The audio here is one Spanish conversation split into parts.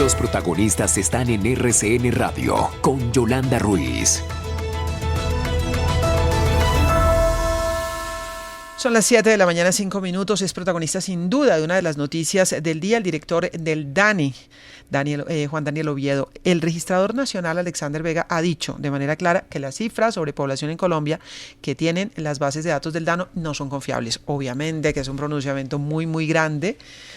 Los protagonistas están en RCN Radio con Yolanda Ruiz. Son las 7 de la mañana, 5 minutos. Es protagonista sin duda de una de las noticias del día el director del DANE, Juan Daniel Oviedo. El registrador nacional Alexander Vega ha dicho de manera clara que las cifras sobre población en Colombia que tienen las bases de datos del DANE no son confiables. Obviamente que es un pronunciamiento muy grande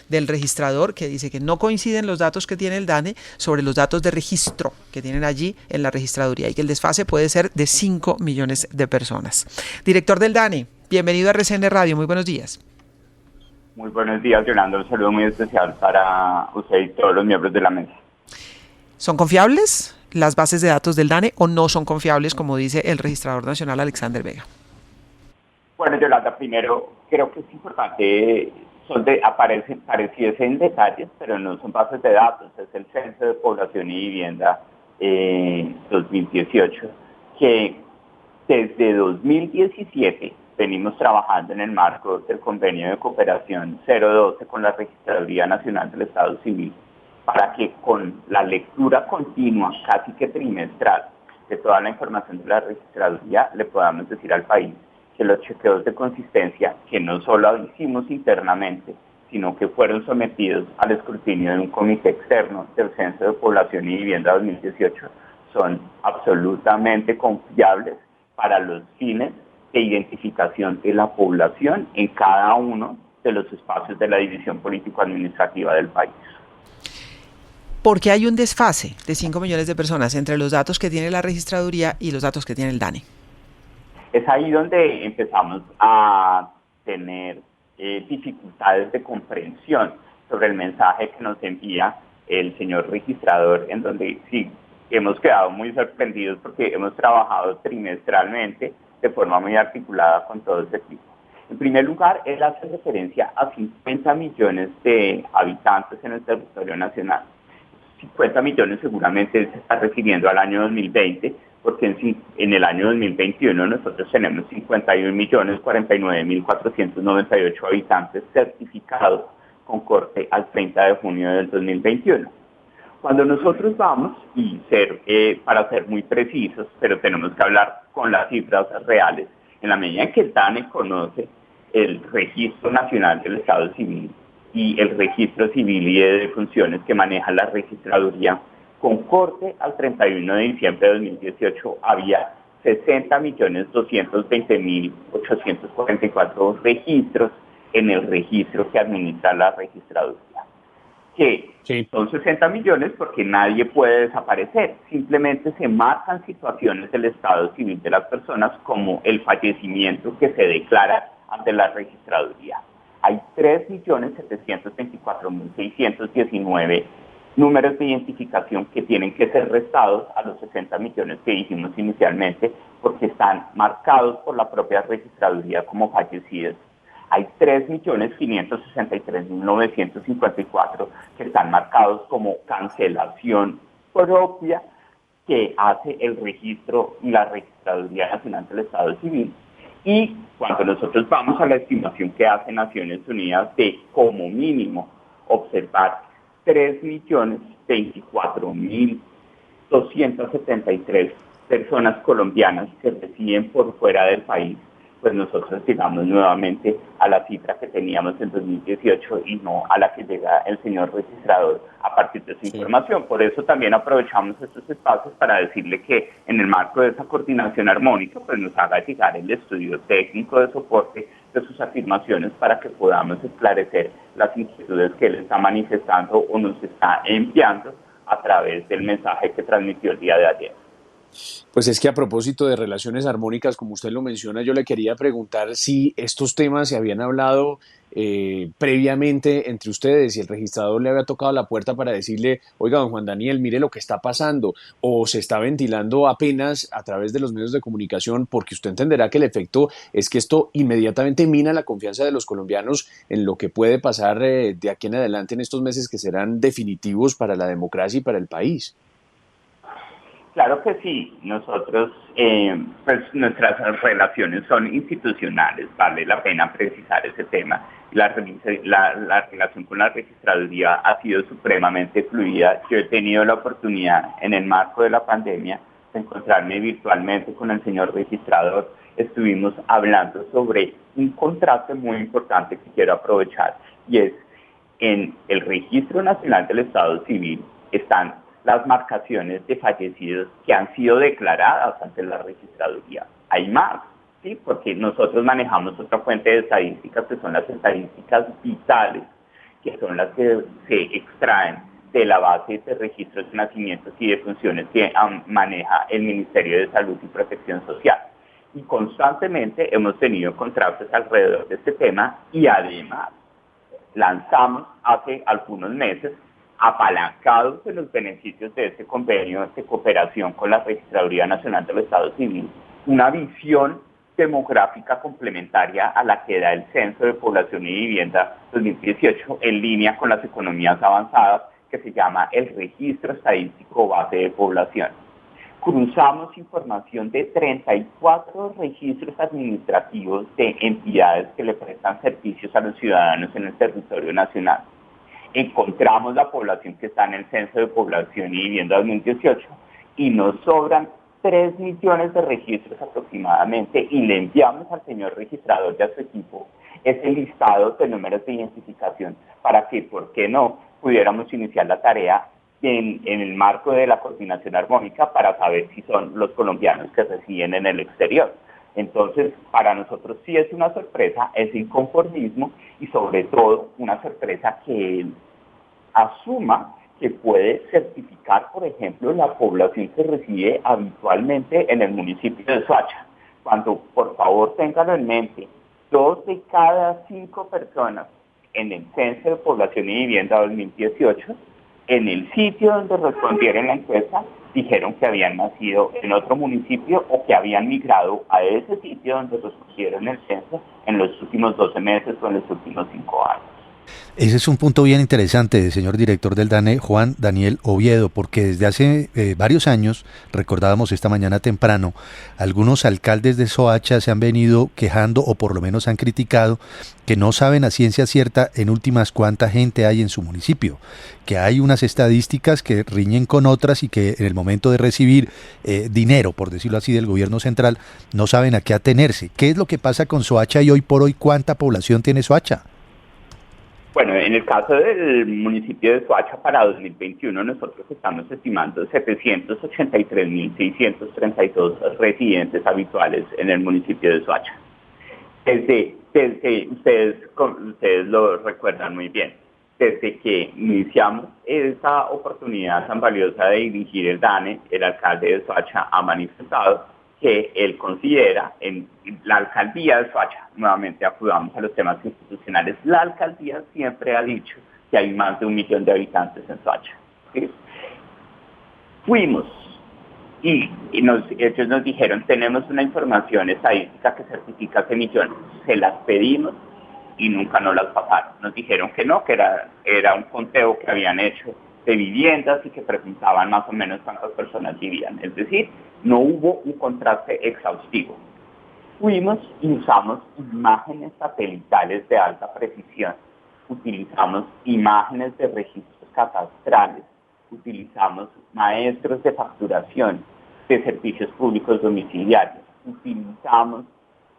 del registrador que dice que no coinciden los datos que tiene el DANE sobre los datos de registro que tienen allí en la registraduría y que el desfase puede ser de 5 millones de personas. Director del DANE, bienvenido a RCN Radio, muy buenos días. Muy buenos días, Yolanda, un saludo muy especial para usted y todos los miembros de la mesa. ¿Son confiables las bases de datos del DANE o no son confiables, como dice el registrador nacional Alexander Vega? Bueno, Yolanda, primero creo que es importante, pareciesen detalles, pero no son bases de datos, es el Censo de Población y Vivienda 2018, que desde 2017 venimos trabajando en el marco del convenio de cooperación 012 con la Registraduría Nacional del Estado Civil para que con la lectura continua, casi que trimestral, de toda la información de la Registraduría le podamos decir al país que los chequeos de consistencia, que no solo hicimos internamente, sino que fueron sometidos al escrutinio de un comité externo del Censo de Población y Vivienda 2018, son absolutamente confiables para los fines de identificación de la población en cada uno de los espacios de la división político-administrativa del país. ¿Por qué hay un desfase de 5 millones de personas entre los datos que tiene la registraduría y los datos que tiene el DANE? Es ahí donde empezamos a tener dificultades de comprensión sobre el mensaje que nos envía el señor registrador, en donde sí hemos quedado muy sorprendidos porque hemos trabajado trimestralmente de forma muy articulada con todo ese equipo. En primer lugar, él hace referencia a 50 millones de habitantes en el territorio nacional. 50 millones seguramente se está refiriendo al año 2020, porque en el año 2021 nosotros tenemos 51.049.498 habitantes certificados con corte al 30 de junio del 2021. Cuando nosotros vamos, para ser muy precisos, pero tenemos que hablar con las cifras reales, en la medida en que el DANE conoce el Registro Nacional del Estado Civil y el Registro Civil y de Defunciones que maneja la registraduría, con corte al 31 de diciembre de 2018 había 60.220.844 registros en el registro que administra la registraduría. Que son 60 millones porque nadie puede desaparecer, simplemente se marcan situaciones del estado civil de las personas como el fallecimiento que se declara ante la registraduría. Hay 3.724.619 números de identificación que tienen que ser restados a los 60 millones que dijimos inicialmente porque están marcados por la propia registraduría como fallecidos. Hay 3.563.954 que están marcados como cancelación propia que hace el registro y la Registraduría Nacional del Estado Civil. Y cuando nosotros vamos a la estimación que hace Naciones Unidas de como mínimo observar 3.024.273 personas colombianas que residen por fuera del país, pues nosotros llegamos nuevamente a la cifra que teníamos en 2018 y no a la que llega el señor registrador a partir de su información. Por eso también aprovechamos estos espacios para decirle que en el marco de esa coordinación armónica, pues nos haga llegar el estudio técnico de soporte de sus afirmaciones para que podamos esclarecer las inquietudes que él está manifestando o nos está enviando a través del mensaje que transmitió el día de ayer. Pues es que a propósito de relaciones armónicas, como usted lo menciona, yo le quería preguntar si estos temas se habían hablado previamente entre ustedes, si el registrador le había tocado la puerta para decirle, oiga, don Juan Daniel, mire lo que está pasando, o se está ventilando apenas a través de los medios de comunicación, porque usted entenderá que el efecto es que esto inmediatamente mina la confianza de los colombianos en lo que puede pasar de aquí en adelante en estos meses que serán definitivos para la democracia y para el país. Claro que sí, nosotros, pues nuestras relaciones son institucionales, vale la pena precisar ese tema, la relación con la registraduría ha sido supremamente fluida. Yo he tenido la oportunidad, en el marco de la pandemia, de encontrarme virtualmente con el señor registrador. Estuvimos hablando sobre un contraste muy importante que quiero aprovechar, y es: en el Registro Nacional del Estado Civil están las marcaciones de fallecidos que han sido declaradas ante la registraduría. Hay más, ¿sí? Porque nosotros manejamos otra fuente de estadísticas, que son las estadísticas vitales, que son las que se extraen de la base de registros de nacimientos y de funciones que maneja el Ministerio de Salud y Protección Social. Y constantemente hemos tenido contrastes alrededor de este tema, y además lanzamos hace algunos meses, apalancados de los beneficios de este convenio de cooperación con la Registraduría Nacional del Estado Civil, una visión demográfica complementaria a la que da el Censo de Población y Vivienda 2018, en línea con las economías avanzadas, que se llama el Registro Estadístico Base de Población. Cruzamos información de 34 registros administrativos de entidades que le prestan servicios a los ciudadanos en el territorio nacional. Encontramos la población que está en el Censo de Población y Vivienda 2018, y nos sobran 3 millones de registros aproximadamente, y le enviamos al señor registrador y a su equipo ese listado de números de identificación para que, ¿por qué no?, pudiéramos iniciar la tarea en el marco de la coordinación armónica para saber si son los colombianos que residen en el exterior. Entonces, para nosotros sí es una sorpresa ese inconformismo, y sobre todo una sorpresa que él asuma que puede certificar, por ejemplo, la población que reside habitualmente en el municipio de Soacha, cuando, por favor, ténganlo en mente, 2 de cada 5 personas en el Censo de Población y Vivienda 2018, en el sitio donde respondieron la encuesta, dijeron que habían nacido en otro municipio o que habían migrado a ese sitio donde respondieron el censo en los últimos 12 meses o en los últimos 5 años. Ese es un punto bien interesante, señor director del DANE, Juan Daniel Oviedo, porque desde hace varios años, recordábamos esta mañana temprano, algunos alcaldes de Soacha se han venido quejando, o por lo menos han criticado, que no saben a ciencia cierta en últimas cuánta gente hay en su municipio, que hay unas estadísticas que riñen con otras, y que en el momento de recibir dinero, por decirlo así, del gobierno central, no saben a qué atenerse. ¿Qué es lo que pasa con Soacha, y hoy por hoy cuánta población tiene Soacha? Bueno, en el caso del municipio de Soacha, para 2021 nosotros estamos estimando 783.632 residentes habituales en el municipio de Soacha. Desde ustedes lo recuerdan muy bien, desde que iniciamos esa oportunidad tan valiosa de dirigir el DANE, el alcalde de Soacha ha manifestado que él considera en la alcaldía de Soacha, nuevamente acudamos a los temas institucionales, la alcaldía siempre ha dicho que hay más de 1 millón de habitantes en Soacha, ¿sí? Fuimos y ellos nos dijeron: tenemos una información estadística que certifica ese millón, se las pedimos y nunca nos las pasaron. Nos dijeron que no, que era un conteo que habían hecho de viviendas y que preguntaban más o menos cuántas personas vivían, es decir, no hubo un contraste exhaustivo. Fuimos y usamos imágenes satelitales de alta precisión, utilizamos imágenes de registros catastrales, utilizamos maestros de facturación de servicios públicos domiciliarios, utilizamos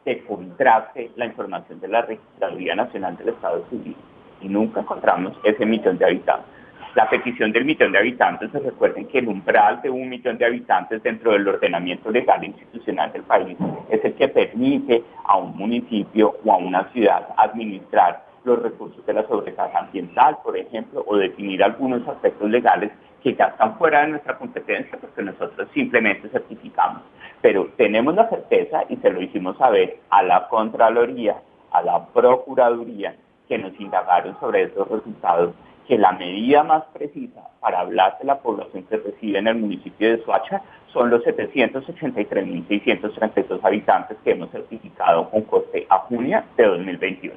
de contraste la información de la Registraduría Nacional del Estado Civil, y nunca encontramos ese millón de habitantes. La petición del millón de habitantes, recuerden que el umbral de 1 millón de habitantes dentro del ordenamiento legal e institucional del país es el que permite a un municipio o a una ciudad administrar los recursos de la sobretasa ambiental, por ejemplo, o definir algunos aspectos legales que ya están fuera de nuestra competencia, porque nosotros simplemente certificamos. Pero tenemos la certeza, y se lo hicimos saber a la Contraloría, a la Procuraduría, que nos indagaron sobre esos resultados, que la medida más precisa para hablar de la población que reside en el municipio de Soacha son los 783.632 habitantes que hemos certificado con coste a junio de 2021.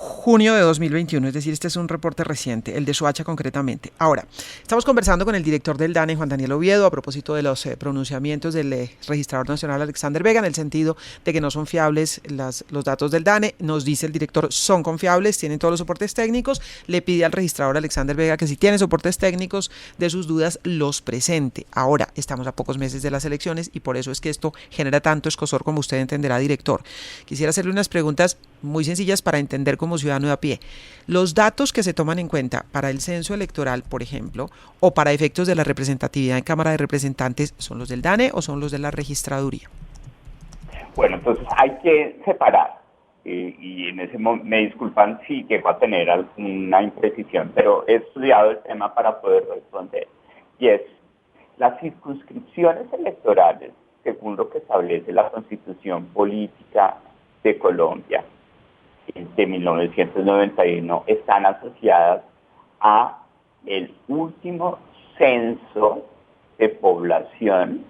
junio de 2021, es decir, este es un reporte reciente, el de Soacha concretamente. Ahora, estamos conversando con el director del DANE, Juan Daniel Oviedo, a propósito de los pronunciamientos del registrador nacional Alexander Vega, en el sentido de que no son fiables los datos del DANE. Nos dice el director, son confiables, tienen todos los soportes técnicos. Le pide al registrador Alexander Vega que si tiene soportes técnicos de sus dudas, los presente. Ahora, estamos a pocos meses de las elecciones y por eso es que esto genera tanto escozor, como usted entenderá, director. Quisiera hacerle unas preguntas muy sencillas para entender como ciudadano de a pie. Los datos que se toman en cuenta para el censo electoral, por ejemplo, o para efectos de la representatividad en Cámara de Representantes, ¿son los del DANE o son los de la registraduría? Bueno, entonces hay que separar, y en ese momento, me disculpan si llego a tener alguna imprecisión, pero he estudiado el tema para poder responder, y es las circunscripciones electorales, según lo que establece la Constitución Política de Colombia de 1991, están asociadas a el último censo de población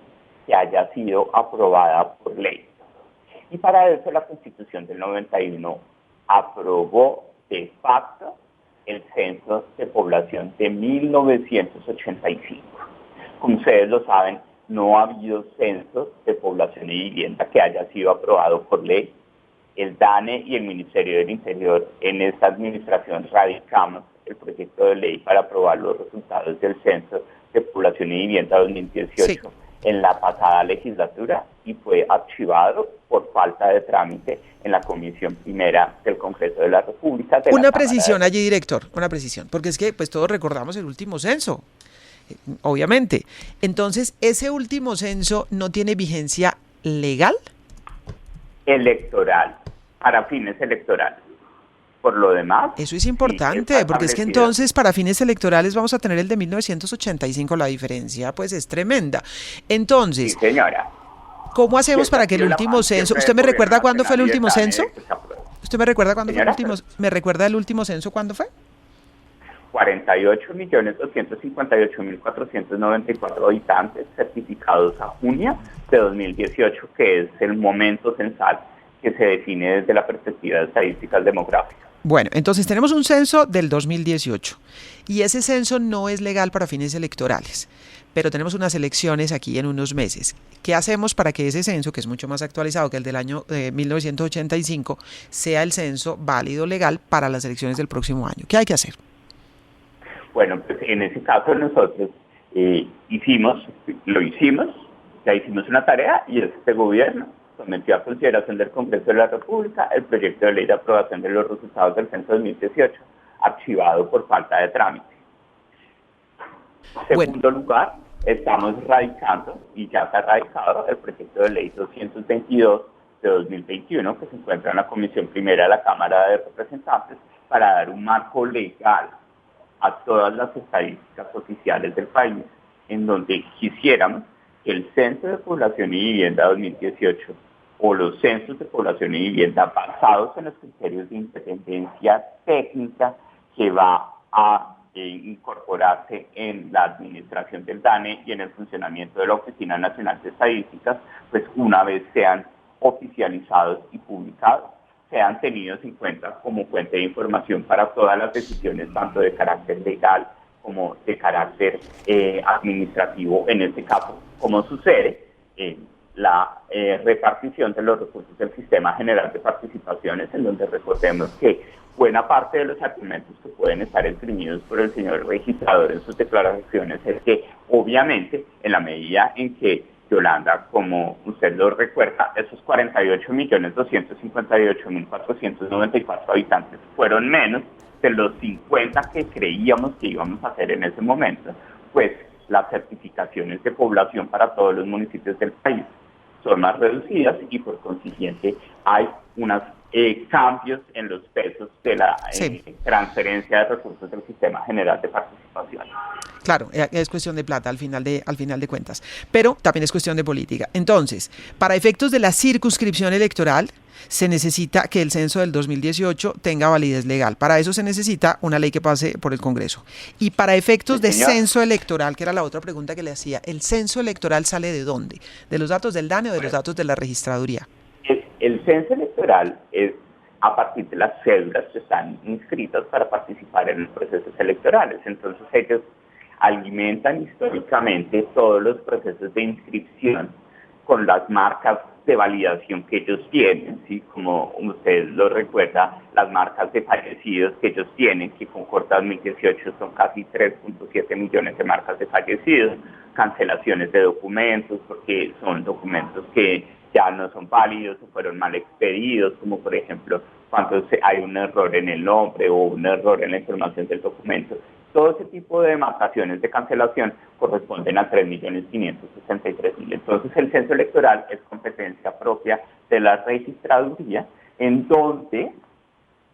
que haya sido aprobada por ley. Y para eso la Constitución del 91 aprobó de facto el censo de población de 1985. Como ustedes lo saben, no ha habido censos de población y vivienda que haya sido aprobado por ley. El DANE y el Ministerio del Interior en esta administración radicamos el proyecto de ley para aprobar los resultados del Censo de Población y Vivienda 2018 sí. En la pasada legislatura y fue archivado por falta de trámite en la Comisión Primera del Congreso de la República. Una precisión allí, director, una precisión, porque es que pues todos recordamos el último censo, obviamente. Entonces, ¿ese último censo no tiene vigencia legal? Electoral, para fines electorales. Por lo demás... Eso es importante, sí, porque es que entonces para fines electorales vamos a tener el de 1985, la diferencia pues es tremenda. Entonces, sí, señora. ¿Cómo hacemos para que el último censo... ¿Usted me recuerda cuándo fue el último censo? ¿Usted me recuerda cuándo fue el último... ¿Me recuerda el último censo cuándo fue? 48.258.494 habitantes certificados a junio de 2018, que es el momento censal que se define desde la perspectiva de estadísticas demográficas. Bueno, entonces tenemos un censo del 2018 y ese censo no es legal para fines electorales, pero tenemos unas elecciones aquí en unos meses. ¿Qué hacemos para que ese censo, que es mucho más actualizado que el del año 1985, sea el censo válido legal para las elecciones del próximo año? ¿Qué hay que hacer? Bueno, pues en ese caso nosotros ya hicimos una tarea y este gobierno sometió a consideración del Congreso de la República el proyecto de ley de aprobación de los resultados del censo 2018, archivado por falta de trámite. Segundo lugar, estamos radicando, y ya se ha radicado, el proyecto de ley 222 de 2021, que se encuentra en la Comisión Primera de la Cámara de Representantes, para dar un marco legal a todas las estadísticas oficiales del país, en donde quisiéramos que el Censo de Población y Vivienda 2018 o los censos de población y vivienda basados en los criterios de independencia técnica que va a incorporarse en la administración del DANE y en el funcionamiento de la Oficina Nacional de Estadísticas, pues una vez sean oficializados y publicados, sean tenidos en cuenta como fuente de información para todas las decisiones, tanto de carácter legal como de carácter administrativo, en este caso, como sucede en la repartición de los recursos del Sistema General de Participaciones, en donde recordemos que buena parte de los argumentos que pueden estar esgrimidos por el señor registrador en sus declaraciones es que, obviamente, en la medida en que Yolanda, como usted lo recuerda, esos 48.258.494 habitantes fueron menos de los 50 que creíamos que íbamos a hacer en ese momento, pues las certificaciones de población para todos los municipios del país son más reducidas y por consiguiente hay unos cambios en los pesos de la transferencia de recursos del Sistema General de Participación. Claro, es cuestión de plata al final de cuentas, pero también es cuestión de política. Entonces, para efectos de la circunscripción electoral, se necesita que el censo del 2018 tenga validez legal. Para eso se necesita una ley que pase por el Congreso. Y para efectos de censo electoral, que era la otra pregunta que le hacía, ¿el censo electoral sale de dónde? ¿De los datos del DANE o de los datos de la registraduría? El censo electoral es a partir de las cédulas que están inscritas para participar en los procesos electorales. Entonces ellos alimentan históricamente todos los procesos de inscripción con las marcas de validación que ellos tienen, ¿sí? Como usted lo recuerda, las marcas de fallecidos que ellos tienen, que con Corta 2018 son casi 3.7 millones de marcas de fallecidos, cancelaciones de documentos, porque son documentos que ya no son válidos o fueron mal expedidos, como por ejemplo cuando hay un error en el nombre o un error en la información del documento. Todo ese tipo de marcaciones de cancelación corresponden a 3.563.000. Entonces el censo electoral es competencia propia de la registraduría, en donde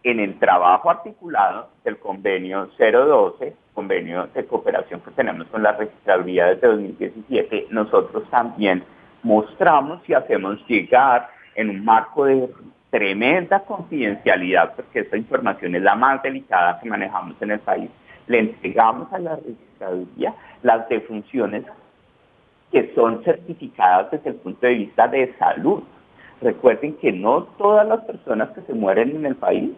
en el trabajo articulado del convenio 012, convenio de cooperación que tenemos con la registraduría desde 2017, nosotros también mostramos y hacemos llegar en un marco de tremenda confidencialidad, porque esta información es la más delicada que manejamos en el país. Le entregamos a la registraduría las defunciones que son certificadas desde el punto de vista de salud. Recuerden que no todas las personas que se mueren en el país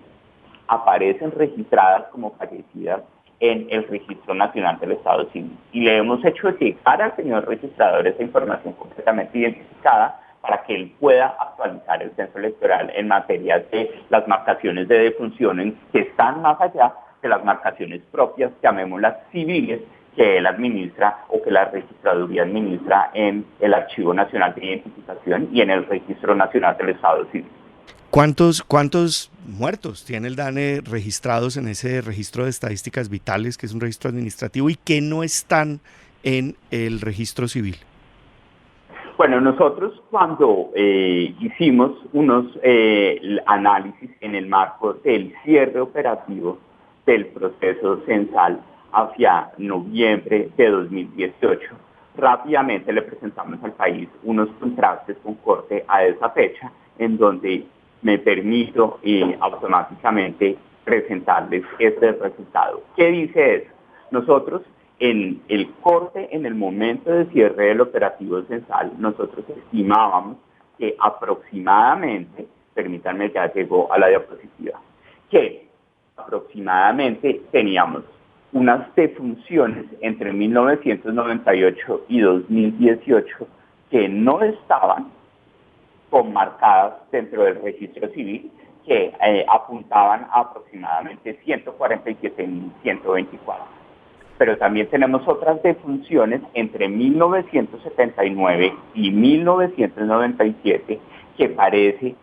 aparecen registradas como fallecidas en el Registro Nacional del Estado Civil. Y le hemos hecho llegar al señor registrador esa información completamente identificada para que él pueda actualizar el censo electoral en materia de las marcaciones de defunciones que están más allá de las marcaciones propias, llamémoslas civiles, que él administra o que la registraduría administra en el Archivo Nacional de Identificación y en el Registro Nacional del Estado Civil. ¿Cuántos muertos tiene el DANE registrados en ese registro de estadísticas vitales, que es un registro administrativo, y que no están en el registro civil? Bueno, nosotros cuando hicimos unos análisis en el marco del cierre operativo del proceso censal hacia noviembre de 2018, rápidamente le presentamos al país unos contrastes con corte a esa fecha, en donde me permito automáticamente presentarles este resultado. ¿Qué dice eso? Nosotros, en el corte, en el momento de cierre del operativo censal, nosotros estimábamos que aproximadamente, permítanme, ya llegó a la diapositiva, que aproximadamente teníamos unas defunciones entre 1998 y 2018 que no estaban conmarcadas dentro del registro civil, que apuntaban a aproximadamente 147.124. Pero también tenemos otras defunciones entre 1979 y 1997 que parece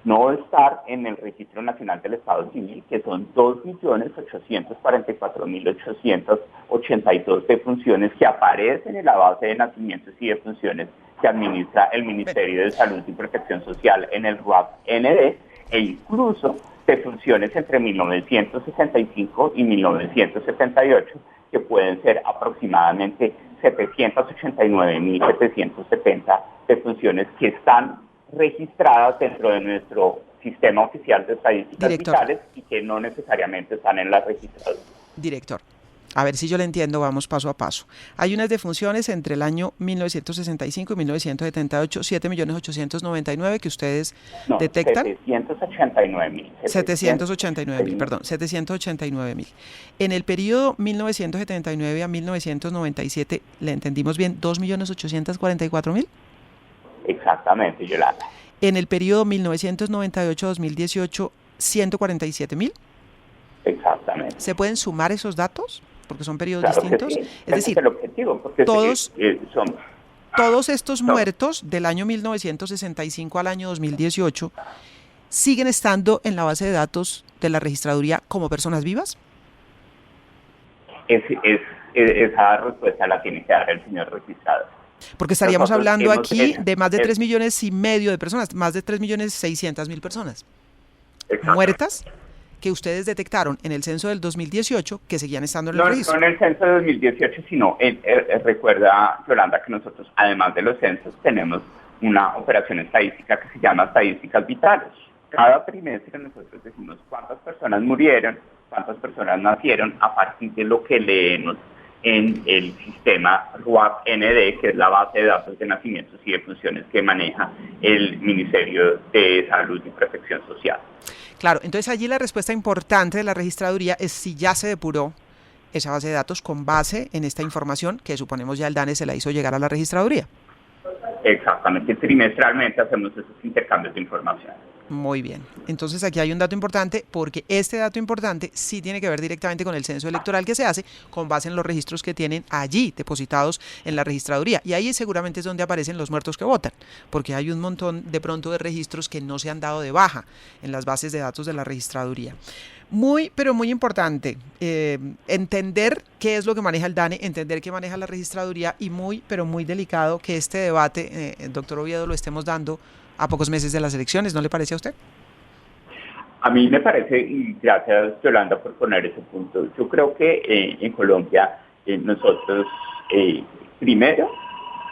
no estar en el Registro Nacional del Estado Civil, que son 2.844.882 defunciones que aparecen en la base de nacimientos y defunciones que administra el Ministerio de Salud y Protección Social en el RUAP-ND, e incluso defunciones entre 1965 y 1978, que pueden ser aproximadamente 789.770 defunciones que están registradas dentro de nuestro sistema oficial de estadísticas vitales y que no necesariamente están en la registraduría. Director, a ver si yo le entiendo, vamos paso a paso. Hay unas defunciones entre el año 1965 y 1978, 7.899.000 que ustedes detectan. 789.000. 789.000, perdón, 789.000. En el periodo 1979 a 1997, ¿le entendimos bien? 2.844.000. Exactamente, Yolanda. En el periodo 1998-2018, 147.000. Exactamente. ¿Se pueden sumar esos datos? Porque son periodos distintos. Sí. Es decir, el objetivo, porque todos estos muertos del año 1965 al año 2018 siguen estando en la base de datos de la registraduría como personas vivas. Esa respuesta la tiene que dar el señor registrador. Porque estaríamos hablando aquí de más de 3,5 millones de personas, más de 3.600.000 personas muertas que ustedes detectaron en el censo del 2018 que seguían estando en el registro. No en el censo de 2018, sino recuerda, Yolanda, que nosotros, además de los censos, tenemos una operación estadística que se llama estadísticas vitales. Cada trimestre nosotros decimos cuántas personas murieron, cuántas personas nacieron a partir de lo que leemos en el sistema RUAP-ND, que es la base de datos de nacimientos y de funciones que maneja el Ministerio de Salud y Protección Social. Claro, entonces allí la respuesta importante de la registraduría es si ya se depuró esa base de datos con base en esta información que suponemos ya el DANE se la hizo llegar a la registraduría. Exactamente, trimestralmente hacemos esos intercambios de información. Muy bien, entonces aquí hay un dato importante porque este dato importante sí tiene que ver directamente con el censo electoral que se hace con base en los registros que tienen allí depositados en la registraduría y ahí seguramente es donde aparecen los muertos que votan, porque hay un montón de pronto de registros que no se han dado de baja en las bases de datos de la registraduría. Muy, pero muy importante entender qué es lo que maneja el DANE, entender qué maneja la registraduría y muy, pero muy delicado que este debate, doctor Oviedo, lo estemos dando a pocos meses de las elecciones, ¿no le parece a usted? A mí me parece, y gracias Yolanda por poner ese punto, yo creo que en Colombia nosotros primero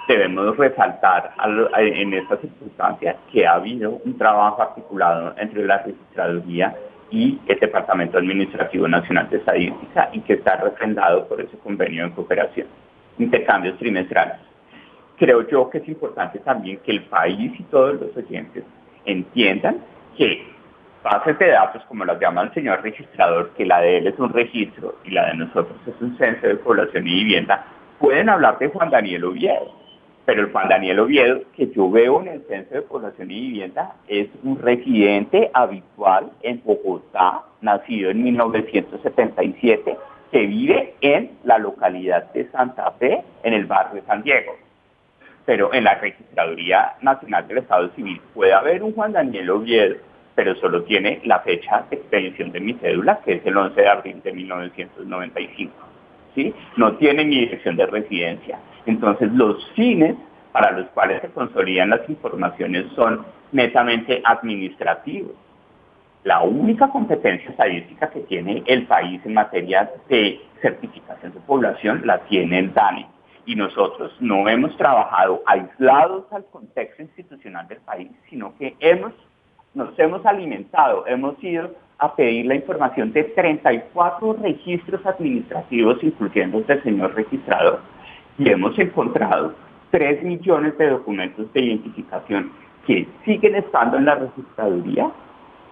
debemos resaltar en esta circunstancia que ha habido un trabajo articulado entre la registraduría y el Departamento Administrativo Nacional de Estadística y que está refrendado por ese convenio de cooperación, intercambios trimestrales. Creo yo que es importante también que el país y todos los oyentes entiendan que bases de datos, como las llama el señor registrador, que la de él es un registro y la de nosotros es un censo de población y vivienda, pueden hablar de Juan Daniel Oviedo, pero el Juan Daniel Oviedo que yo veo en el censo de población y vivienda es un residente habitual en Bogotá, nacido en 1977, que vive en la localidad de Santa Fe, en el barrio de San Diego. Pero en la Registraduría Nacional del Estado Civil puede haber un Juan Daniel Oviedo, pero solo tiene la fecha de expedición de mi cédula, que es el 11 de abril de 1995. ¿Sí? No tiene ni dirección de residencia. Entonces, los fines para los cuales se consolidan las informaciones son netamente administrativos. La única competencia estadística que tiene el país en materia de certificación de población la tiene el DANE. Y nosotros no hemos trabajado aislados al contexto institucional del país, sino que nos hemos alimentado, hemos ido a pedir la información de 34 registros administrativos, incluyendo el del señor registrador, y hemos encontrado 3 millones de documentos de identificación que siguen estando en la registraduría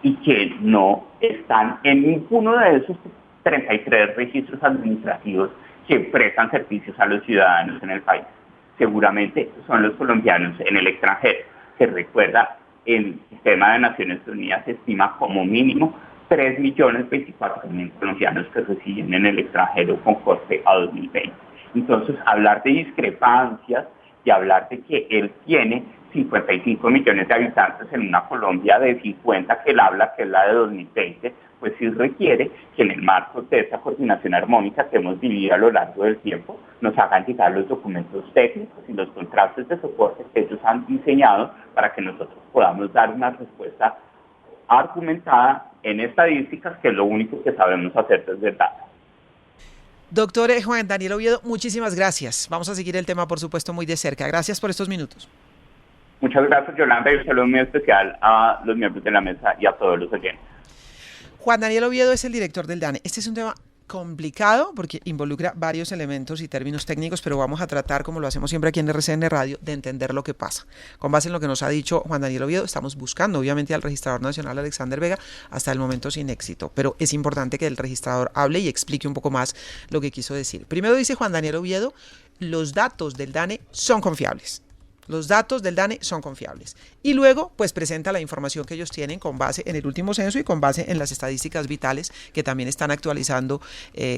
y que no están en ninguno de esos 33 registros administrativos que prestan servicios a los ciudadanos en el país. Seguramente son los colombianos en el extranjero, que recuerda, el sistema de Naciones Unidas se estima como mínimo 3.024.000 colombianos que residen en el extranjero con corte a 2020. Entonces, hablar de discrepancias y hablar de que él tiene 55 millones de habitantes en una Colombia de 50 que él habla, que es la de 2020, pues sí requiere que en el marco de esta coordinación armónica que hemos vivido a lo largo del tiempo, nos hagan llegar los documentos técnicos y los contratos de soporte que ellos han diseñado para que nosotros podamos dar una respuesta argumentada en estadísticas, que es lo único que sabemos hacer desde el dato. Doctor Juan Daniel Oviedo, muchísimas gracias. Vamos a seguir el tema, por supuesto, muy de cerca. Gracias por estos minutos. Muchas gracias, Yolanda, y un saludo muy especial a los miembros de la mesa y a todos los oyentes. Juan Daniel Oviedo es el director del DANE. Este es un tema complicado porque involucra varios elementos y términos técnicos, pero vamos a tratar, como lo hacemos siempre aquí en RCN Radio, de entender lo que pasa. Con base en lo que nos ha dicho Juan Daniel Oviedo, estamos buscando obviamente al registrador nacional Alexander Vega, hasta el momento sin éxito, pero es importante que el registrador hable y explique un poco más lo que quiso decir. Primero dice Juan Daniel Oviedo, los datos del DANE son confiables. Los datos del DANE son confiables. Y luego, pues presenta la información que ellos tienen con base en el último censo y con base en las estadísticas vitales que también están actualizando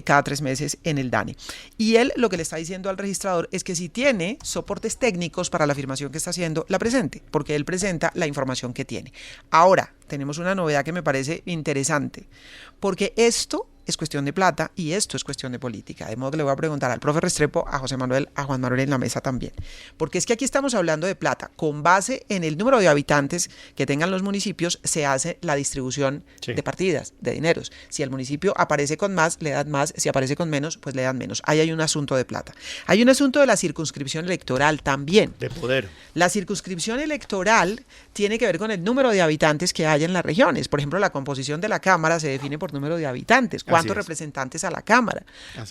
cada 3 meses en el DANE. Y él lo que le está diciendo al registrador es que si tiene soportes técnicos para la afirmación que está haciendo, la presente, porque él presenta la información que tiene. Ahora, tenemos una novedad que me parece interesante, porque esto es cuestión de plata y esto es cuestión de política. De modo que le voy a preguntar al profe Restrepo, a José Manuel, a Juan Manuel en la mesa también. Porque es que aquí estamos hablando de plata. Con base en el número de habitantes que tengan los municipios, se hace la distribución de partidas, de dineros. Si el municipio aparece con más, le dan más. Si aparece con menos, pues le dan menos. Ahí hay un asunto de plata. Hay un asunto de la circunscripción electoral también. De poder. La circunscripción electoral tiene que ver con el número de habitantes que hay en las regiones. Por ejemplo, la composición de la Cámara se define por número de habitantes. ¿Cuántos representantes a la Cámara?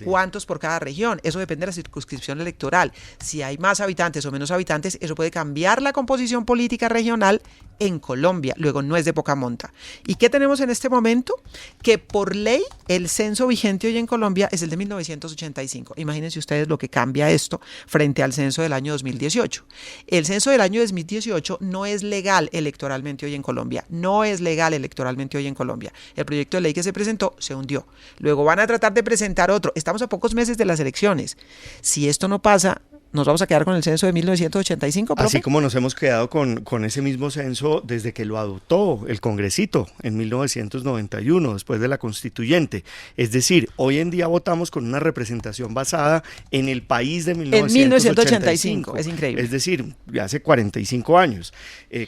¿Cuántos por cada región? Eso depende de la circunscripción electoral. Si hay más habitantes o menos habitantes, eso puede cambiar la composición política regional en Colombia. Luego, no es de poca monta. ¿Y qué tenemos en este momento? Que por ley el censo vigente hoy en Colombia es el de 1985. Imagínense ustedes lo que cambia esto frente al censo del año 2018. El censo del año 2018 no es legal electoralmente hoy en Colombia. No es legal electoralmente hoy en Colombia. El proyecto de ley que se presentó se hundió. Luego van a tratar de presentar otro. Estamos a pocos meses de las elecciones. Si esto no pasa, ¿nos vamos a quedar con el censo de 1985, profe? Así como nos hemos quedado con ese mismo censo desde que lo adoptó el Congresito en 1991, después de la Constituyente. Es decir, hoy en día votamos con una representación basada en el país de 1985. Es increíble. Es decir, hace 45 años,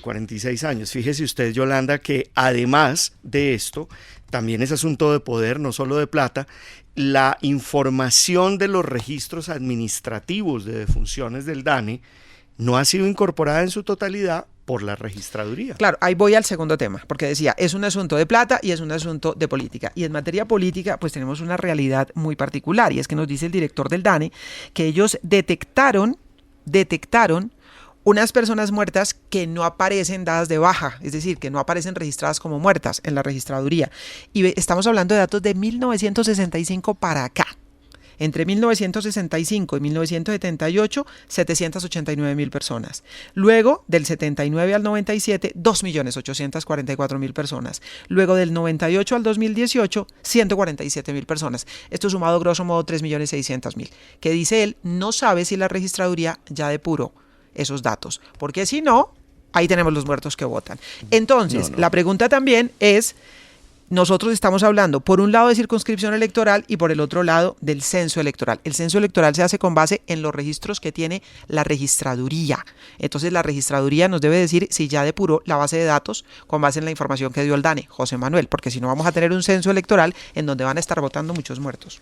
46 años. Fíjese usted, Yolanda, que además de esto, también es asunto de poder, no solo de plata. La información de los registros administrativos de defunciones del DANE no ha sido incorporada en su totalidad por la registraduría. Claro, ahí voy al segundo tema, porque decía, es un asunto de plata y es un asunto de política. Y en materia política, pues tenemos una realidad muy particular, y es que nos dice el director del DANE que ellos detectaron unas personas muertas que no aparecen dadas de baja, es decir, que no aparecen registradas como muertas en la registraduría. Y estamos hablando de datos de 1965 para acá. Entre 1965 y 1978, 789.000 personas. Luego, del 79 al 97, 2.844.000 personas. Luego, del 98 al 2018, 147.000 personas. Esto sumado, grosso modo, 3.600.000. Que dice él, no sabe si la registraduría ya depuró esos datos, porque si no, ahí tenemos los muertos que votan. Entonces, la pregunta también es, nosotros estamos hablando por un lado de circunscripción electoral y por el otro lado del censo electoral. El censo electoral se hace con base en los registros que tiene la registraduría. Entonces la registraduría nos debe decir si ya depuró la base de datos con base en la información que dio el DANE, José Manuel, porque si no vamos a tener un censo electoral en donde van a estar votando muchos muertos.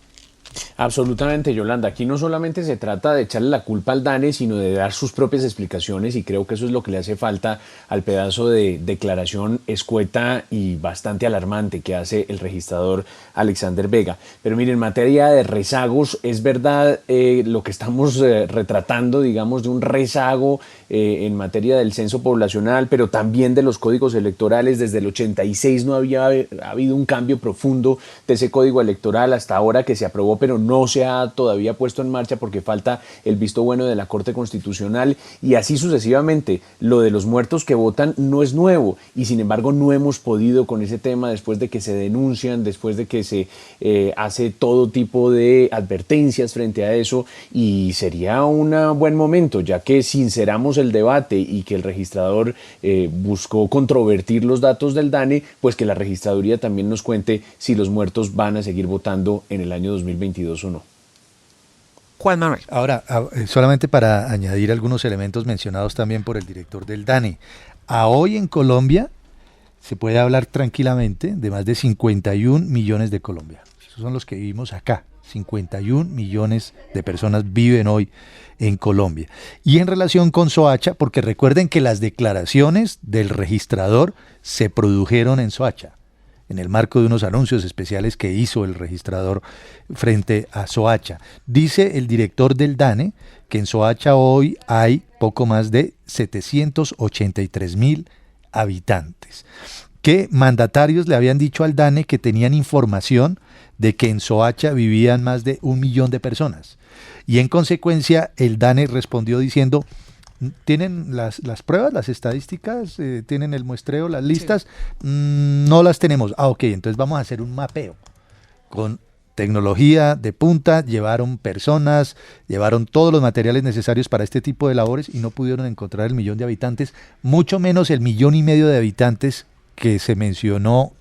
Absolutamente, Yolanda. Aquí no solamente se trata de echarle la culpa al DANE, sino de dar sus propias explicaciones, y creo que eso es lo que le hace falta al pedazo de declaración escueta y bastante alarmante que hace el registrador Alexander Vega. Pero miren, en materia de rezagos, es verdad lo que estamos retratando, digamos, de un rezago en materia del censo poblacional, pero también de los códigos electorales. Desde el 86 no había habido un cambio profundo de ese código electoral hasta ahora, que se aprobó, pero no se ha todavía puesto en marcha porque falta el visto bueno de la Corte Constitucional, y así sucesivamente. Lo de los muertos que votan no es nuevo, y sin embargo no hemos podido con ese tema después de que se denuncian, después de que se hace todo tipo de advertencias frente a eso, y sería un buen momento, ya que sinceramos el debate y que el registrador buscó controvertir los datos del DANE, pues que la registraduría también nos cuente si los muertos van a seguir votando en el año 2022 o no. Juan Manuel. Ahora, solamente para añadir algunos elementos mencionados también por el director del DANE. A hoy en Colombia se puede hablar tranquilamente de más de 51 millones de colombianos. Esos son los que vivimos acá. 51 millones de personas viven hoy en Colombia. Y en relación con Soacha, porque recuerden que las declaraciones del registrador se produjeron en Soacha, en el marco de unos anuncios especiales que hizo el registrador frente a Soacha. Dice el director del DANE que en Soacha hoy hay poco más de 783.000 habitantes, que mandatarios le habían dicho al DANE que tenían información de que en Soacha vivían más de 1 millón de personas. Y en consecuencia el DANE respondió diciendo: ¿tienen las pruebas, las estadísticas? ¿Tienen el muestreo, las listas? Sí. No las tenemos. Ok, entonces vamos a hacer un mapeo. Con tecnología de punta, llevaron personas, llevaron todos los materiales necesarios para este tipo de labores y no pudieron encontrar el 1 millón de habitantes, mucho menos el 1,5 millones de habitantes que se mencionó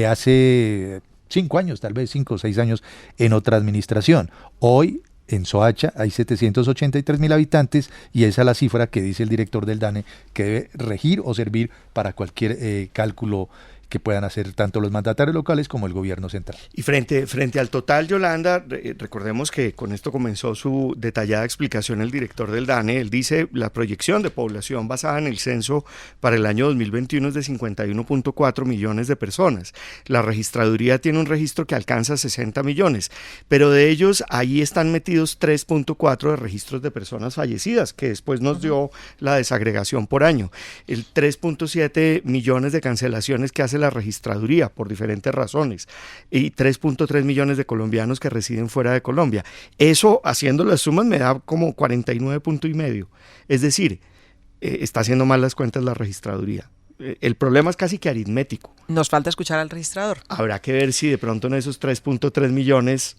hace 5 años, tal vez 5 o 6 años, en otra administración. Hoy en Soacha hay 783.000 habitantes y esa es la cifra que dice el director del DANE que debe regir o servir para cualquier cálculo que puedan hacer tanto los mandatarios locales como el gobierno central. Y frente al total, Yolanda, recordemos que con esto comenzó su detallada explicación el director del DANE. Él dice, la proyección de población basada en el censo para el año 2021 es de 51.4 millones de personas. La registraduría tiene un registro que alcanza 60 millones, pero de ellos ahí están metidos 3.4 de registros de personas fallecidas, que después nos dio la desagregación por año. El 3.7 millones de cancelaciones que hace la registraduría por diferentes razones y 3.3 millones de colombianos que residen fuera de Colombia. Eso, haciendo las sumas, me da como 49 puntos y medio. Es decir, está haciendo mal las cuentas la registraduría. El problema es casi que aritmético. Nos falta escuchar al registrador. Habrá que ver si de pronto en esos 3.3 millones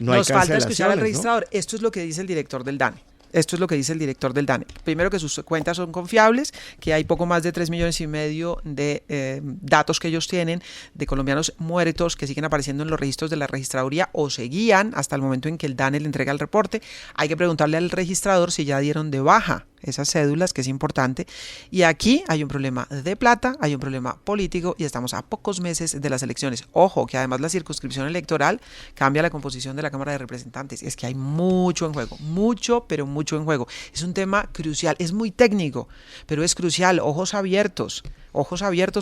no hay Nos falta cancelaciones, escuchar al ¿no? registrador. Esto es lo que dice el director del DANE. Esto es lo que dice el director del DANE. Primero, que sus cuentas son confiables, que hay poco más de 3,5 millones de datos que ellos tienen de colombianos muertos que siguen apareciendo en los registros de la registraduría o seguían hasta el momento en que el DANE le entrega el reporte. Hay que preguntarle al registrador si ya dieron de baja esas cédulas, que es importante. Y aquí hay un problema de plata, hay un problema político y estamos a pocos meses de las elecciones. Ojo, que además la circunscripción electoral cambia la composición de la Cámara de Representantes. Es que hay mucho en juego, mucho, pero mucho en juego. Es un tema crucial, es muy técnico, pero es crucial. Ojos abiertos,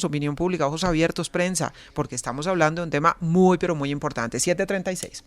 opinión pública, ojos abiertos, prensa, porque estamos hablando de un tema muy, pero muy importante. 7:36.